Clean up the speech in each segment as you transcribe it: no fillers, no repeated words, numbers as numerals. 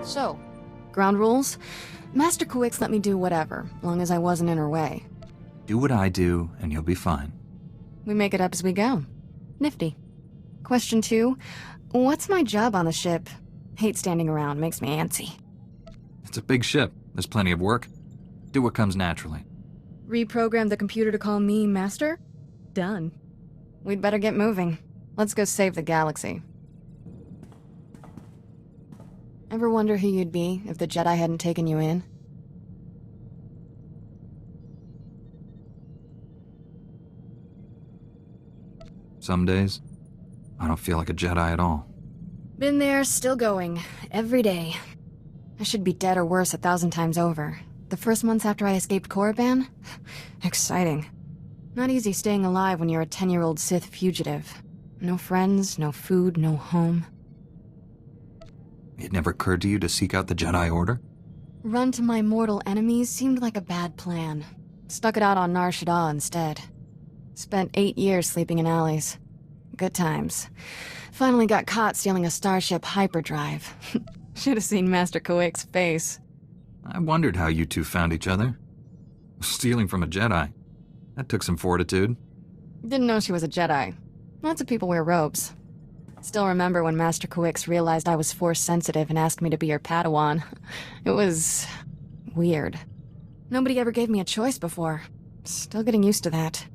So, ground rules? Master Kuix let me do whatever, long as I wasn't in her way. Do what I do, and you'll be fine. We make it up as we go. Nifty. Question 2. What's my job on the ship? Hate standing around, makes me antsy. It's a big ship. There's plenty of work. Do what comes naturally. Reprogram the computer to call me Master? Done. We'd better get moving. Let's go save the galaxy. Ever wonder who you'd be if the Jedi hadn't taken you in? Some days, I don't feel like a Jedi at all. Been there, still going. Every day. I should be dead or worse 1,000 times over. The first months after I escaped Korriban? Exciting. Not easy staying alive when you're a 10-year-old Sith fugitive. No friends, no food, no home. It never occurred to you to seek out the Jedi Order? Run to my mortal enemies seemed like a bad plan. Stuck it out on Nar Shaddaa instead. Spent 8 years sleeping in alleys. Good times. Finally got caught stealing a starship hyperdrive. Should have seen Master Kuix's face. I wondered how you two found each other. Stealing from a Jedi. That took some fortitude. Didn't know she was a Jedi. Lots of people wear robes. Still remember when Master Kuix realized I was Force-sensitive and asked me to be her Padawan. It was... weird. Nobody ever gave me a choice before. Still getting used to that.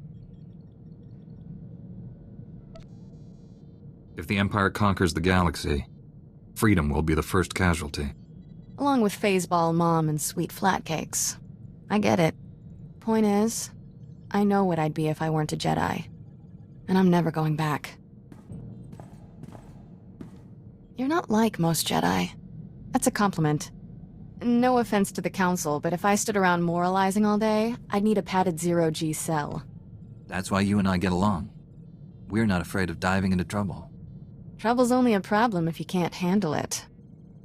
If the Empire conquers the galaxy, freedom will be the first casualty. Along with Phaseball Mom and sweet flatcakes. I get it. Point is, I know what I'd be if I weren't a Jedi. And I'm never going back. You're not like most Jedi. That's a compliment. No offense to the Council, but if I stood around moralizing all day, I'd need a padded zero-G cell. That's why you and I get along. We're not afraid of diving into trouble. Trouble's only a problem if you can't handle it.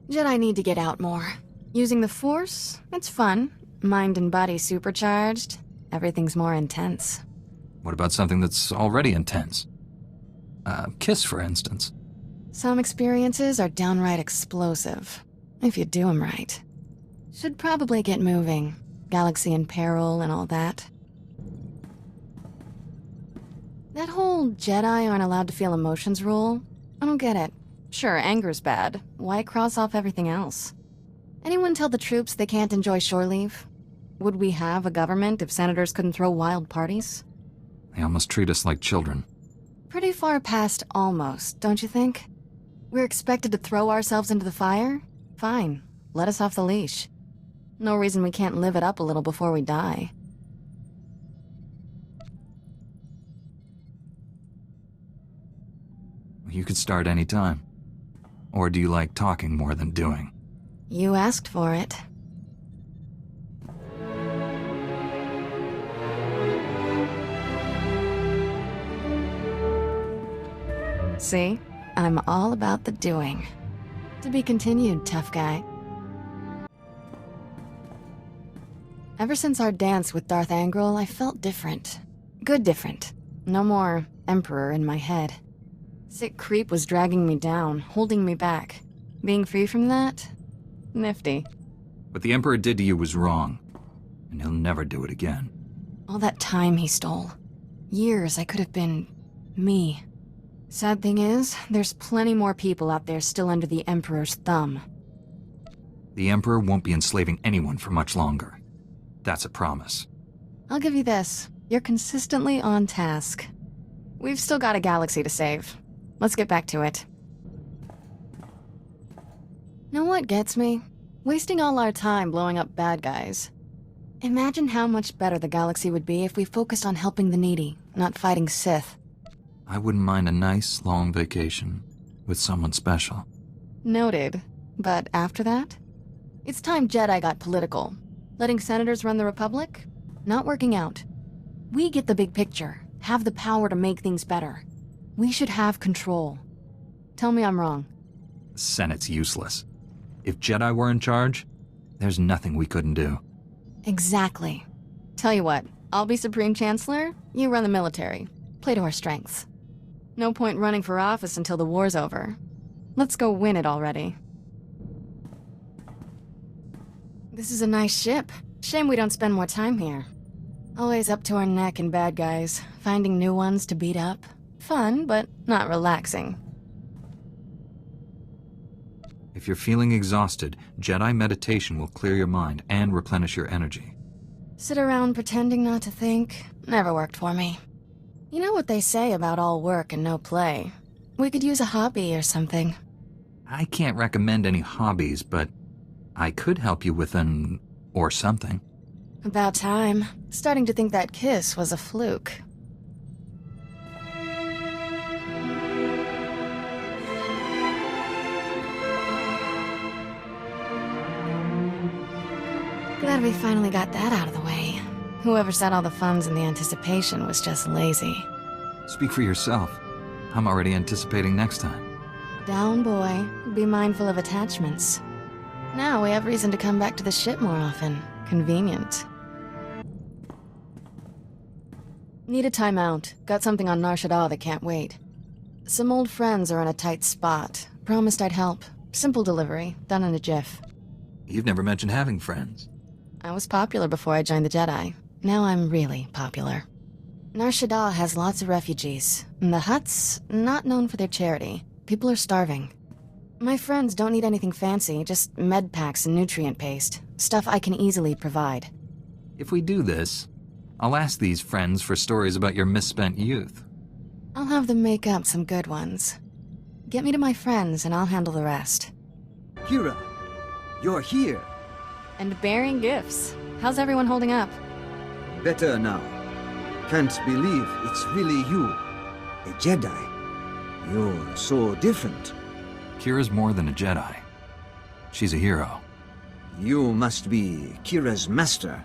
Jedi need to get out more. Using the Force, it's fun. Mind and body supercharged. Everything's more intense. What about something that's already intense? Kiss, for instance. Some experiences are downright explosive, if you do them right. Should probably get moving. Galaxy in peril and all that. That whole Jedi aren't allowed to feel emotions rule, I don't get it. Sure, anger's bad. Why cross off everything else? Anyone tell the troops they can't enjoy shore leave? Would we have a government if senators couldn't throw wild parties? They almost treat us like children. Pretty far past almost, don't you think? We're expected to throw ourselves into the fire? Fine, let us off the leash. No reason we can't live it up a little before we die. You could start any time. Or do you like talking more than doing? You asked for it. See? I'm all about the doing. To be continued, tough guy. Ever since our dance with Darth Angral, I felt different. Good different. No more Emperor in my head. Sick creep was dragging me down, holding me back. Being free from that? Nifty. What the Emperor did to you was wrong. And he'll never do it again. All that time he stole. Years I could have been... me. Sad thing is, there's plenty more people out there still under the Emperor's thumb. The Emperor won't be enslaving anyone for much longer. That's a promise. I'll give you this. You're consistently on task. We've still got a galaxy to save. Let's get back to it. Know what gets me? Wasting all our time blowing up bad guys. Imagine how much better the galaxy would be if we focused on helping the needy, not fighting Sith. I wouldn't mind a nice, long vacation with someone special. Noted. But after that? It's time Jedi got political. Letting senators run the Republic? Not working out. We get the big picture, have the power to make things better. We should have control. Tell me I'm wrong. The Senate's useless. If Jedi were in charge, there's nothing we couldn't do. Exactly. Tell you what, I'll be Supreme Chancellor, you run the military. Play to our strengths. No point running for office until the war's over. Let's go win it already. This is a nice ship. Shame we don't spend more time here. Always up to our neck in bad guys, finding new ones to beat up. Fun, but not relaxing. If you're feeling exhausted, Jedi meditation will clear your mind and replenish your energy. Sit around pretending not to think never worked for me. You know what they say about all work and no play. We could use a hobby or something. I can't recommend any hobbies, but I could help you with an... or something. About time. Starting to think that kiss was a fluke. Glad we finally got that out of the way. Whoever set all the funds in the anticipation was just lazy. Speak for yourself. I'm already anticipating next time. Down, boy. Be mindful of attachments. Now we have reason to come back to the ship more often. Convenient. Need a timeout. Got something on Nar Shaddaa that can't wait. Some old friends are in a tight spot. Promised I'd help. Simple delivery, done in a jiff. You've never mentioned having friends. I was popular before I joined the Jedi. Now I'm really popular. Nar Shaddaa has lots of refugees, and the huts, not known for their charity. People are starving. My friends don't need anything fancy, just med packs and nutrient paste. Stuff I can easily provide. If we do this, I'll ask these friends for stories about your misspent youth. I'll have them make up some good ones. Get me to my friends and I'll handle the rest. Kira, you're here. And bearing gifts. How's everyone holding up? Better now. Can't believe it's really you. A Jedi. You're so different. Kira's more than a Jedi. She's a hero. You must be Kira's master.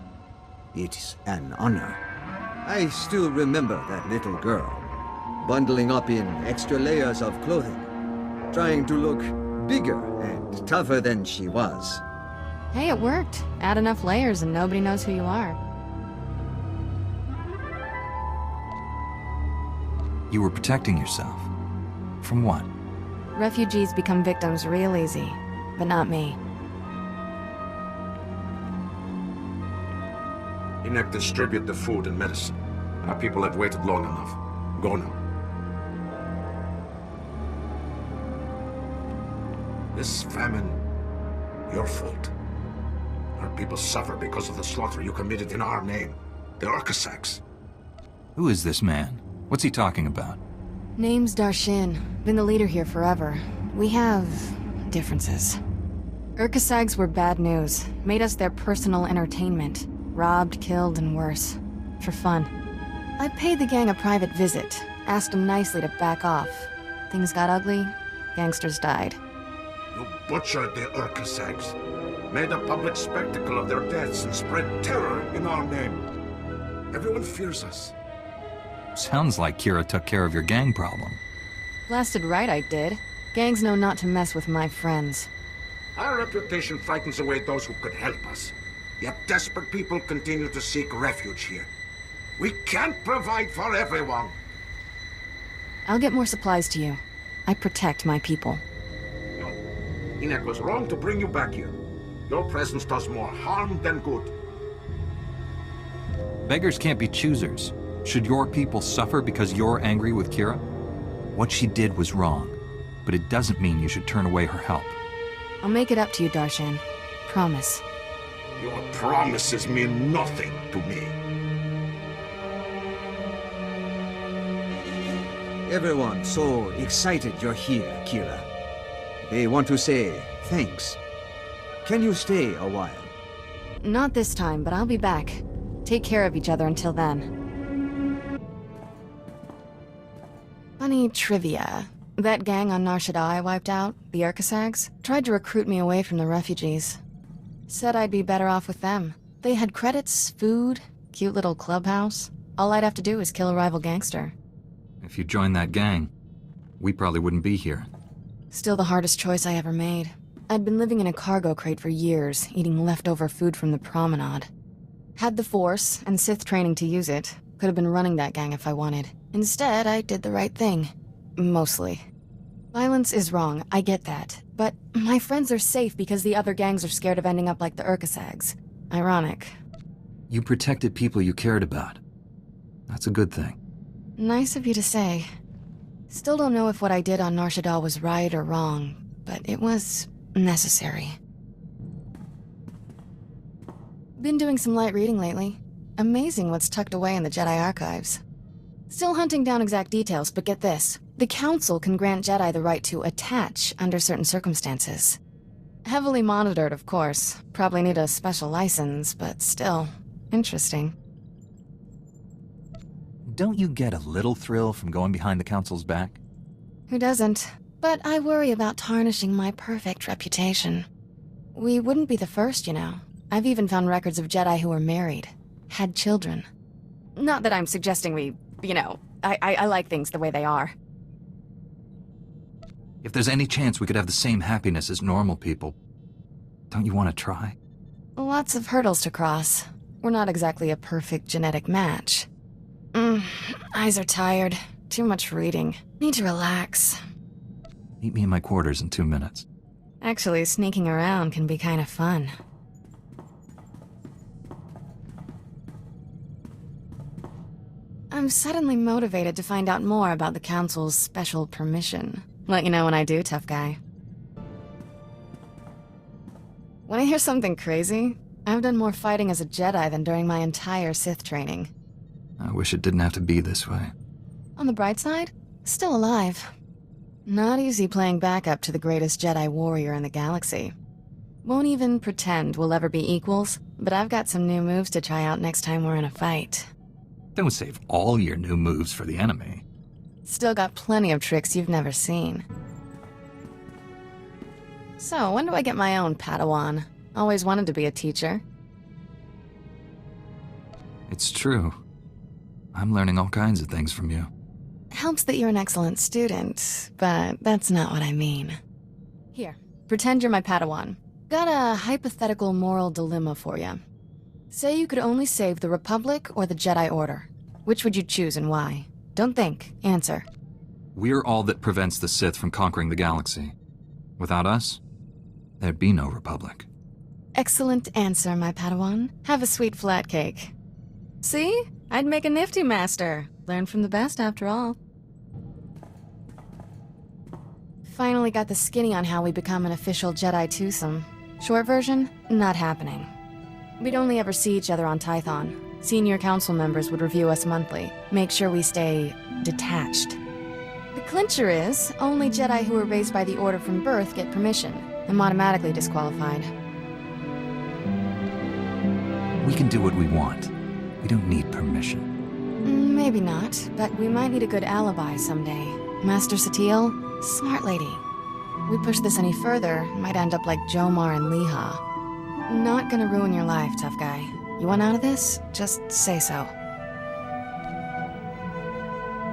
It's an honor. I still remember that little girl, bundling up in extra layers of clothing, trying to look bigger and tougher than she was. Hey, it worked. Add enough layers and nobody knows who you are. You were protecting yourself. From what? Refugees become victims real easy, but not me. Enoch, distribute the food and medicine. Our people have waited long enough. Go now. This famine, your fault. Our people suffer because of the slaughter you committed in our name. The Urkasags. Who is this man? What's he talking about? Name's Darshin. Been the leader here forever. We have... differences. Urkasags were bad news. Made us their personal entertainment. Robbed, killed, and worse. For fun. I paid the gang a private visit. Asked them nicely to back off. Things got ugly. Gangsters died. You butchered the Urkasags. Made a public spectacle of their deaths and spread terror in our name. Everyone fears us. Sounds like Kira took care of your gang problem. Blasted right I did. Gangs know not to mess with my friends. Our reputation frightens away those who could help us. Yet desperate people continue to seek refuge here. We can't provide for everyone. I'll get more supplies to you. I protect my people. No. Enoch was wrong to bring you back here. Your presence does more harm than good. Beggars can't be choosers. Should your people suffer because you're angry with Kira? What she did was wrong, but it doesn't mean you should turn away her help. I'll make it up to you, Darshan. Promise. Your promises mean nothing to me. Everyone so excited you're here, Kira. They want to say thanks. Can you stay a while? Not this time, but I'll be back. Take care of each other until then. Funny trivia. That gang on Nar Shaddaa I wiped out, the Urkasags, tried to recruit me away from the refugees. Said I'd be better off with them. They had credits, food, cute little clubhouse. All I'd have to do is kill a rival gangster. If you joined that gang, we probably wouldn't be here. Still the hardest choice I ever made. I'd been living in a cargo crate for years, eating leftover food from the promenade. Had the Force and Sith training to use it. Could have been running that gang if I wanted. Instead, I did the right thing. Mostly. Violence is wrong, I get that. But my friends are safe because the other gangs are scared of ending up like the Urkasags. Ironic. You protected people you cared about. That's a good thing. Nice of you to say. Still don't know if what I did on Nar Shaddaa was right or wrong, but it was necessary. Been doing some light reading lately. Amazing what's tucked away in the Jedi archives. Still hunting down exact details, but get this. The Council can grant Jedi the right to attach under certain circumstances. Heavily monitored, of course. Probably need a special license, but still, interesting. Don't you get a little thrill from going behind the Council's back? Who doesn't? But I worry about tarnishing my perfect reputation. We wouldn't be the first, you know. I've even found records of Jedi who were married, had children. Not that I'm suggesting we, you know, I like things the way they are. If there's any chance we could have the same happiness as normal people, don't you want to try? Lots of hurdles to cross. We're not exactly a perfect genetic match. Eyes are tired. Too much reading. Need to relax. Meet me in my quarters in 2 minutes. Actually, sneaking around can be kind of fun. I'm suddenly motivated to find out more about the Council's special permission. Let you know when I do, tough guy. Want to hear something crazy? I've done more fighting as a Jedi than during my entire Sith training. I wish it didn't have to be this way. On the bright side, still alive. Not easy playing backup to the greatest Jedi warrior in the galaxy. Won't even pretend we'll ever be equals, but I've got some new moves to try out next time we're in a fight. Don't save all your new moves for the enemy. Still got plenty of tricks you've never seen. So, when do I get my own Padawan? Always wanted to be a teacher. It's true. I'm learning all kinds of things from you. Helps that you're an excellent student, but that's not what I mean. Here, pretend you're my Padawan. Got a hypothetical moral dilemma for you. Say you could only save the Republic or the Jedi Order. Which would you choose and why? Don't think, answer. We're all that prevents the Sith from conquering the galaxy. Without us, there'd be no Republic. Excellent answer, my Padawan. Have a sweet flat cake. See? I'd make a nifty master. Learn from the best, after all. Finally got the skinny on how we become an official Jedi twosome. Short version, not happening. We'd only ever see each other on Tython. Senior council members would review us monthly, make sure we stay detached. The clincher is, only Jedi who were raised by the Order from birth get permission. I'm automatically disqualified. We can do what we want. We don't need permission. Maybe not, but we might need a good alibi someday. Master SWTOR, smart lady. We push this any further, might end up like Jomar and Leha. Not gonna ruin your life, tough guy. You want out of this? Just say so.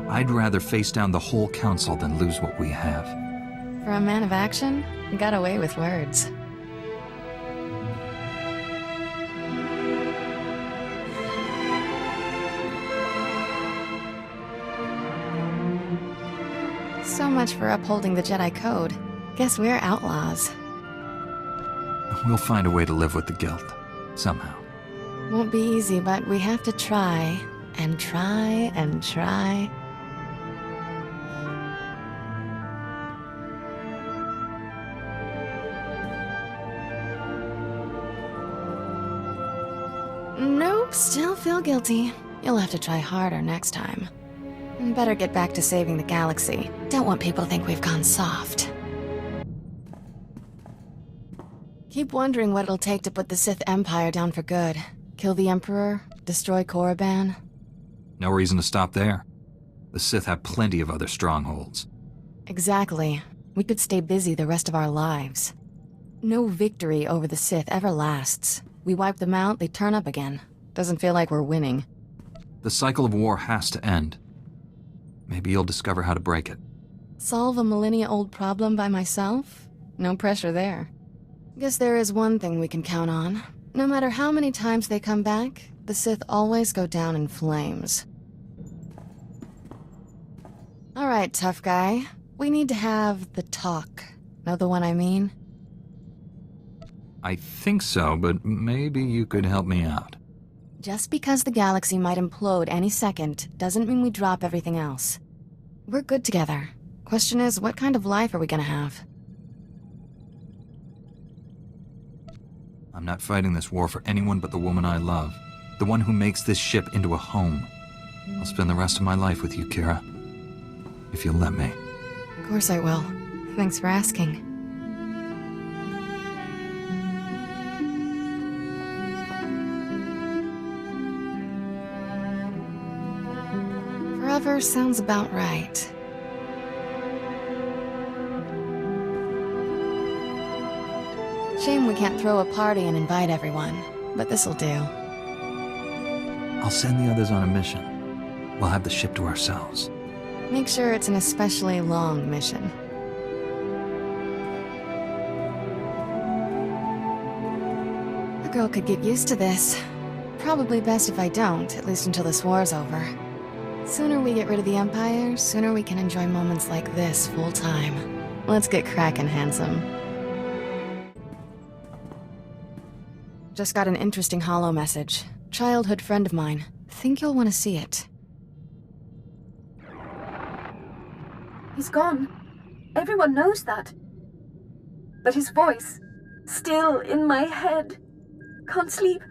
I'd rather face down the whole council than lose what we have. For a man of action, you got away with words. So much for upholding the Jedi Code. Guess we're outlaws. We'll find a way to live with the guilt. Somehow. Won't be easy, but we have to try, and try, and try. Nope, still feel guilty. You'll have to try harder next time. Better get back to saving the galaxy. Don't want people to think we've gone soft. Keep wondering what it'll take to put the Sith Empire down for good. Kill the Emperor, destroy Korriban. No reason to stop there. The Sith have plenty of other strongholds. Exactly. We could stay busy the rest of our lives. No victory over the Sith ever lasts. We wipe them out, they turn up again. Doesn't feel like we're winning. The cycle of war has to end. Maybe you'll discover how to break it. Solve a millennia-old problem by myself? No pressure there. Guess there is one thing we can count on. No matter how many times they come back, the Sith always go down in flames. Alright, tough guy. We need to have the talk. Know the one I mean? I think so, but maybe you could help me out. Just because the galaxy might implode any second doesn't mean we drop everything else. We're good together. Question is, what kind of life are we gonna have? I'm not fighting this war for anyone but the woman I love. The one who makes this ship into a home. I'll spend the rest of my life with you, Kira. If you'll let me. Of course I will. Thanks for asking. Forever sounds about right. Shame we can't throw a party and invite everyone, but this'll do. I'll send the others on a mission. We'll have the ship to ourselves. Make sure it's an especially long mission. The girl could get used to this. Probably best if I don't, at least until this war's over. Sooner we get rid of the Empire, sooner we can enjoy moments like this full time. Let's get crackin', handsome. Just got an interesting holo message. Childhood friend of mine. Think you'll want to see it. He's gone. Everyone knows that. But his voice, still in my head. Can't sleep.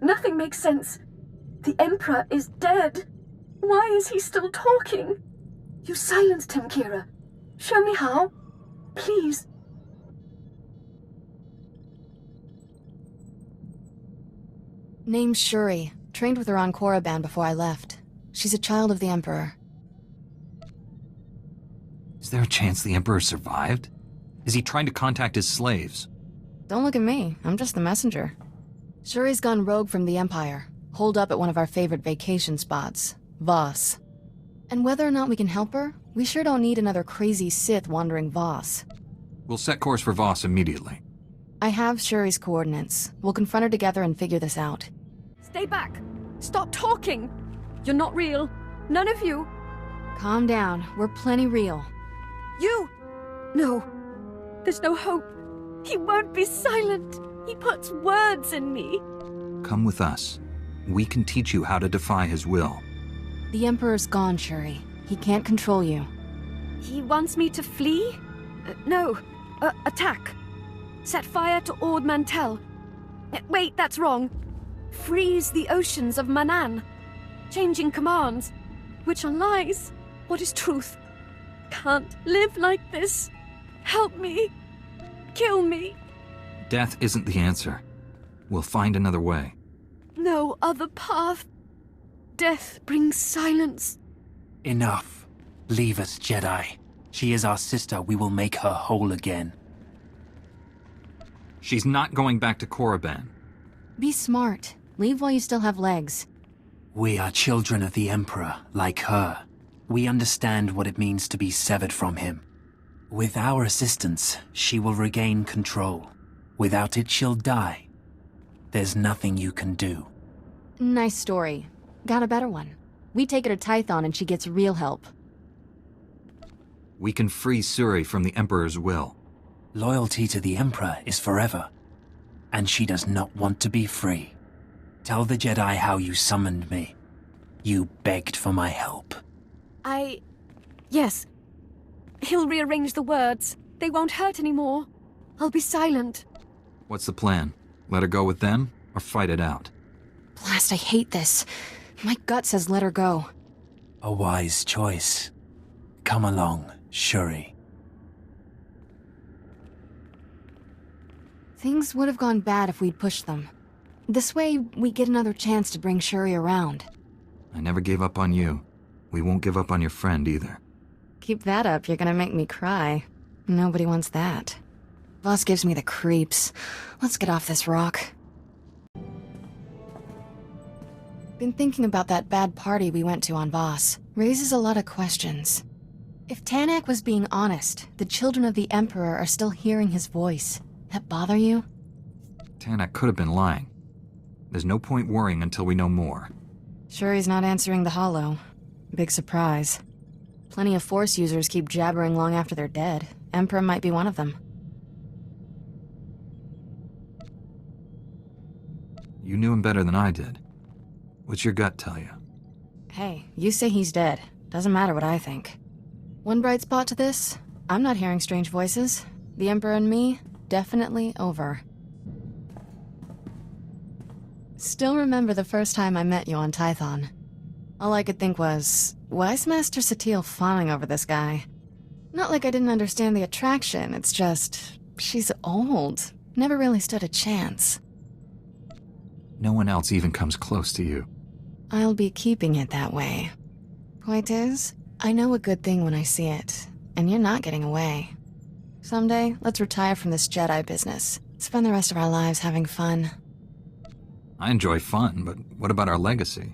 Nothing makes sense. The Emperor is dead. Why is he still talking? You silenced him, Kira. Show me how. Please. Name's Shuri. Trained with her on Korriban before I left. She's a child of the Emperor. Is there a chance the Emperor survived? Is he trying to contact his slaves? Don't look at me. I'm just the messenger. Shuri's gone rogue from the Empire. Holed up at one of our favorite vacation spots. Voss. And whether or not we can help her, we sure don't need another crazy Sith wandering Voss. We'll set course for Voss immediately. I have Shuri's coordinates. We'll confront her together and figure this out. Stay back. Stop talking. You're not real. None of you. Calm down. We're plenty real. You! No. There's no hope. He won't be silent. He puts words in me. Come with us. We can teach you how to defy his will. The Emperor's gone, Shuri. He can't control you. He wants me to flee? No. Attack. Set fire to Ord Mantell. Wait, that's wrong. Freeze the oceans of Manaan. Changing commands. Which are lies. What is truth? Can't live like this. Help me. Kill me. Death isn't the answer. We'll find another way. No other path. Death brings silence. Enough. Leave us, Jedi. She is our sister. We will make her whole again. She's not going back to Korriban. Be smart. Leave while you still have legs. We are children of the Emperor, like her. We understand what it means to be severed from him. With our assistance, she will regain control. Without it, she'll die. There's nothing you can do. Nice story. Got a better one. We take her to Tython and she gets real help. We can free Suri from the Emperor's will. Loyalty to the Emperor is forever. And she does not want to be free. Tell the Jedi how you summoned me. You begged for my help. Yes. He'll rearrange the words. They won't hurt anymore. I'll be silent. What's the plan? Let her go with them, or fight it out? Blast, I hate this. My gut says let her go. A wise choice. Come along, Shuri. Things would have gone bad if we'd pushed them. This way, we get another chance to bring Shuri around. I never gave up on you. We won't give up on your friend either. Keep that up, you're gonna make me cry. Nobody wants that. Voss gives me the creeps. Let's get off this rock. Been thinking about that bad party we went to on Voss. Raises a lot of questions. If Tanak was being honest, the children of the Emperor are still hearing his voice. That bother you? Tanak could have been lying. There's no point worrying until we know more. Shuri's not answering the holo. Big surprise. Plenty of Force users keep jabbering long after they're dead. Emperor might be one of them. You knew him better than I did. What's your gut tell you? Hey, you say he's dead. Doesn't matter what I think. One bright spot to this, I'm not hearing strange voices. The Emperor and me, definitely over. Still remember the first time I met you on Tython. All I could think was, why is Master Satil fawning over this guy? Not like I didn't understand the attraction, it's just, she's old. Never really stood a chance. No one else even comes close to you. I'll be keeping it that way. Point is, I know a good thing when I see it, and you're not getting away. Someday, let's retire from this Jedi business. Spend the rest of our lives having fun. I enjoy fun, but what about our legacy?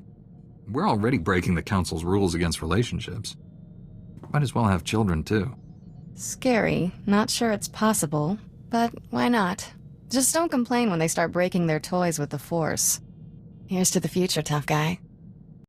We're already breaking the Council's rules against relationships. Might as well have children, too. Scary, not sure it's possible, but why not? Just don't complain when they start breaking their toys with the Force. Here's to the future, tough guy.